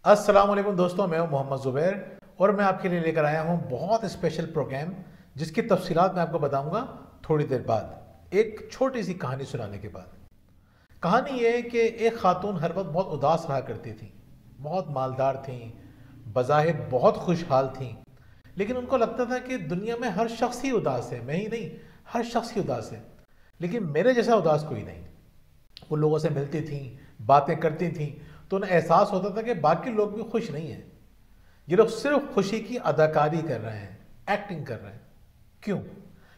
अस्सलाम वालेकुम दोस्तों, मैं हूं मोहम्मद ज़ुबैर और मैं आपके लिए लेकर आया हूं बहुत स्पेशल प्रोग्राम जिसकी तफसीलात मैं आपको बताऊंगा थोड़ी देर बाद, एक छोटी सी कहानी सुनाने के बाद। कहानी ये है कि एक खातून हर वक्त बहुत उदास रहा करती थी, बहुत मालदार थी, बज़ाहिर बहुत खुशहाल थी, लेकिन उनको लगता था कि दुनिया में हर शख्स ही उदास है, मैं ही नहीं, हर शख्स ही उदास है, लेकिन मेरे जैसा उदास कोई नहीं। वो लोगों से मिलती थी, बातें करती थी, तो उन्हें एहसास होता था कि बाकी लोग भी खुश नहीं हैं, ये लोग सिर्फ खुशी की अदाकारी कर रहे हैं, एक्टिंग कर रहे हैं। क्यों?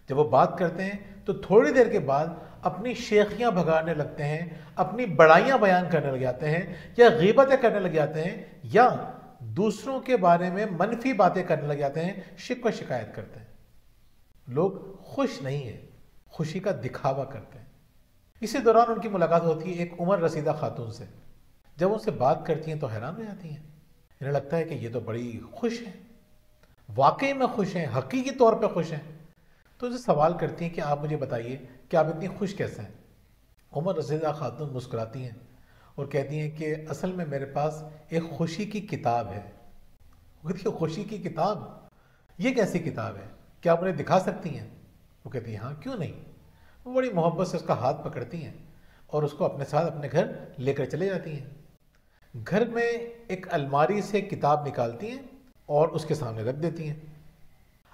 जब वो बात करते हैं तो थोड़ी देर के बाद अपनी शेखियां भगाने लगते हैं, अपनी बड़ाइयां बयान करने लग जाते हैं, या गीबतें करने लग जाते हैं, या दूसरों के बारे में मनफी बातें करने लग जाते हैं, शिकवा शिकायत करते हैं। लोग खुश नहीं है, खुशी का दिखावा करते हैं। इसी दौरान उनकी मुलाकात होती है एक उम्र रसीदा खातून से। जब उनसे बात करती हैं तो हैरान हो जाती हैं, इन्हें लगता है कि ये तो बड़ी खुश हैं, वाकई में खुश हैं, हकीकी तौर पे खुश हैं। तो उनसे सवाल करती हैं कि आप मुझे बताइए कि आप इतनी खुश कैसे हैं। उमर रसीदा खातून मुस्कुराती हैं और कहती हैं कि असल में मेरे पास एक खुशी की किताब है। वो कहती है, खुशी की किताब? ये कैसी किताब है, क्या आप मुझे दिखा सकती हैं? वो कहती हैं, हाँ क्यों नहीं। वो बड़ी मोहब्बत से उसका हाथ पकड़ती हैं और उसको अपने साथ अपने घर लेकर चले जाती हैं। घर में एक अलमारी से किताब निकालती हैं और उसके सामने रख देती हैं।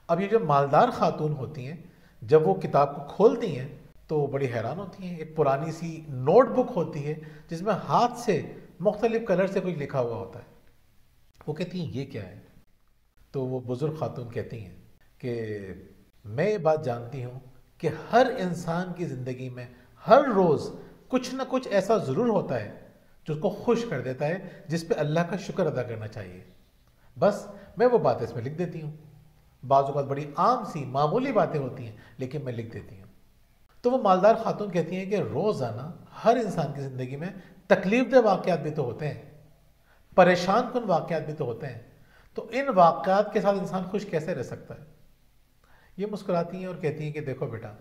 अब ये जो मालदार खातून होती हैं, जब वो किताब को खोलती हैं तो वो बड़ी हैरान होती हैं। एक पुरानी सी नोटबुक होती है जिसमें हाथ से मुख्तलिफ कलर से कुछ लिखा हुआ होता है। वो कहती हैं, ये क्या है? तो वो बुजुर्ग खातून कहती हैं कि मैं ये बात जानती हूँ कि हर इंसान की ज़िंदगी में हर रोज़ कुछ ना कुछ ऐसा ज़रूर होता है जो उसको खुश कर देता है, जिस पे अल्लाह का शुक्र अदा करना चाहिए। बस मैं वो बातें इसमें लिख देती हूँ। बाज़ औक़ात बड़ी आम सी मामूली बातें होती हैं, लेकिन मैं लिख देती हूँ। तो वो मालदार खातून कहती हैं कि रोज़ाना हर इंसान की ज़िंदगी में तकलीफ दह वाक़यात भी तो होते हैं, परेशान कुन वाक़यात भी तो होते हैं, तो इन वाक़यात के साथ इंसान खुश कैसे रह सकता है? ये मुस्कुराती हैं और कहती हैं कि देखो बेटा,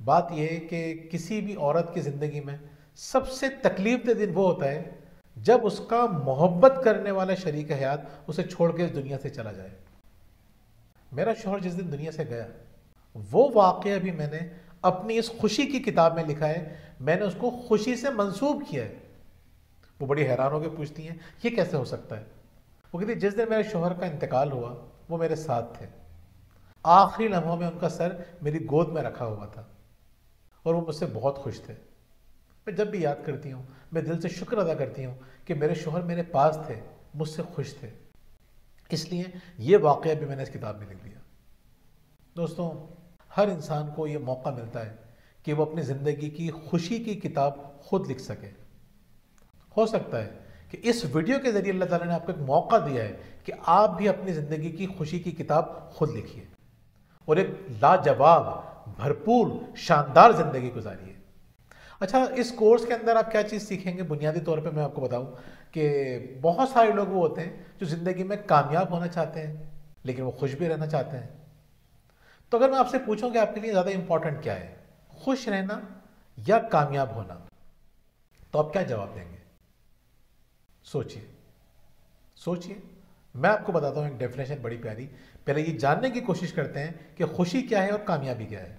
बात यह है कि किसी भी औरत की ज़िंदगी में सबसे तकलीफ दह दिन वो होता है जब उसका मोहब्बत करने वाला शरीक हयात उसे छोड़ के इस दुनिया से चला जाए। मेरा शौहर जिस दिन दुनिया से गया, वो वाक़या भी मैंने अपनी इस खुशी की किताब में लिखा है, मैंने उसको खुशी से मंसूब किया है। वो बड़ी हैरान होकर पूछती हैं, ये कैसे हो सकता है? वो कहती, जिस दिन मेरे शौहर का इंतकाल हुआ वो मेरे साथ थे, आखिरी लम्हों में उनका सर मेरी गोद में रखा हुआ था और वो मुझसे बहुत खुश थे। मैं जब भी याद करती हूँ मैं दिल से शुक्र अदा करती हूँ कि मेरे शौहर मेरे पास थे, मुझसे खुश थे, इसलिए ये वाक़या भी मैंने इस किताब में लिख दिया। दोस्तों, हर इंसान को ये मौका मिलता है कि वो अपनी ज़िंदगी की खुशी की किताब खुद लिख सके। हो सकता है कि इस वीडियो के ज़रिए अल्लाह ताला ने आपको एक मौका दिया है कि आप भी अपनी ज़िंदगी की खुशी की किताब खुद लिखिए और एक लाजवाब, भरपूर, शानदार ज़िंदगी गुजारिए। अच्छा, इस कोर्स के अंदर आप क्या चीज़ सीखेंगे? बुनियादी तौर पे मैं आपको बताऊं कि बहुत सारे लोग वो होते हैं जो ज़िंदगी में कामयाब होना चाहते हैं लेकिन वो खुश भी रहना चाहते हैं। तो अगर मैं आपसे पूछूं कि आपके लिए ज़्यादा इंपॉर्टेंट क्या है, खुश रहना या कामयाब होना, तो आप क्या जवाब देंगे? सोचिए सोचिए। मैं आपको बताता हूं एक डेफिनेशन बड़ी प्यारी। पहले ये जानने की कोशिश करते हैं कि खुशी क्या है और कामयाबी क्या है।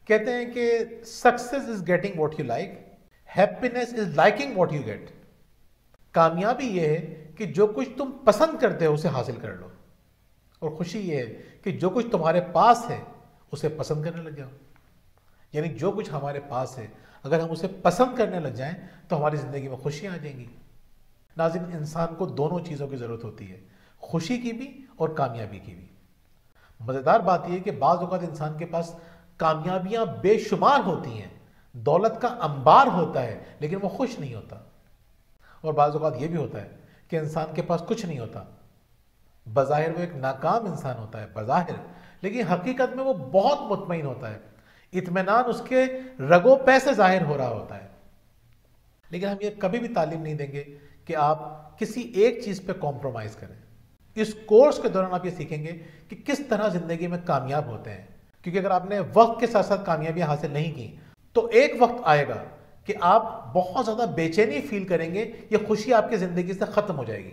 कहते हैं कि success is getting what you like, happiness is liking what you get. कामयाबी यह है कि जो कुछ तुम पसंद करते हो उसे हासिल कर लो, और खुशी यह है कि जो कुछ तुम्हारे पास है उसे पसंद करने लग जाओ। यानी जो कुछ हमारे पास है अगर हम उसे पसंद करने लग जाएं तो हमारी जिंदगी में खुशियां आ जाएंगी। नाज़रीन, इंसान को दोनों चीज़ों की ज़रूरत होती है, खुशी की भी और कामयाबी की भी। मज़ेदार बात यह है कि बाज़ औक़ात इंसान के पास कामयाबियां बेशुमार होती हैं, दौलत का अंबार होता है, लेकिन वो खुश नहीं होता। और बाज़ औक़ात ये भी होता है कि इंसान के पास कुछ नहीं होता, बज़ाहिर वो एक नाकाम इंसान होता है बज़ाहिर, लेकिन हकीकत में वो बहुत मुतमईन होता है, इत्मीनान उसके रगो पै से ज़ाहिर हो रहा होता है। लेकिन हम ये कभी भी तालीम नहीं देंगे कि आप किसी एक चीज़ पे कॉम्प्रोमाइज़ करें। इस कोर्स के दौरान आप ये सीखेंगे कि किस तरह ज़िंदगी में कामयाब होते हैं, क्योंकि अगर आपने वक्त के साथ साथ कामयाबियां हासिल नहीं की तो एक वक्त आएगा कि आप बहुत ज़्यादा बेचैनी फील करेंगे, ये खुशी आपकी ज़िंदगी से ख़त्म हो जाएगी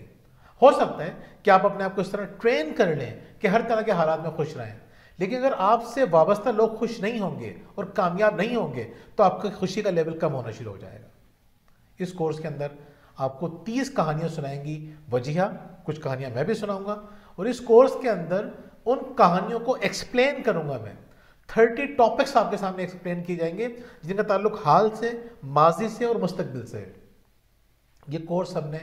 ہو سکتا ہے کہ آپ اپنے آپ کو اس طرح ٹرین کر لیں کہ ہر طرح کے حالات میں خوش رہیں، لیکن اگر آپ سے وابستہ لوگ خوش نہیں ہوں گے اور کامیاب نہیں ہوں گے تو آپ کی خوشی کا لیول کم ہونا شروع ہو جائے گا۔ اس کورس کے اندر آپ کو 30 کہانیاں سنائیں گی وجیہہ، کچھ کہانیاں میں بھی سناؤں گا، اور اس کورس کے اندر ان کہانیوں کو ایکسپلین کروں گا میں۔ 30 ٹاپکس آپ کے سامنے ایکسپلین کیے جائیں گے جن کا تعلق حال سے، ماضی سے اور مستقبل سے۔ یہ کورس ہم نے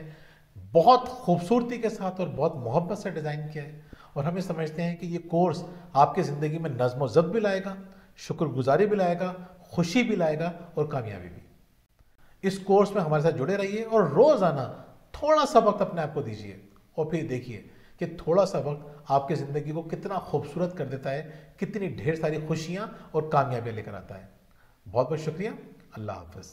بہت خوبصورتی کے ساتھ اور بہت محبت سے ڈیزائن کیا ہے، اور ہمیں سمجھتے ہیں کہ یہ کورس آپ کی زندگی میں نظم و ضبط بھی لائے گا، شکر گزاری بھی لائے گا، خوشی بھی لائے گا اور کامیابی بھی۔ اس کورس میں ہمارے ساتھ جڑے رہیے اور روزانہ تھوڑا سا وقت اپنے آپ کو دیجیے، اور پھر دیکھیے کہ تھوڑا سا وقت آپ کی زندگی کو کتنا خوبصورت کر دیتا ہے، کتنی ڈھیر ساری خوشیاں اور کامیابیاں لے کر آتا ہے۔ بہت بہت شکریہ، اللہ حافظ۔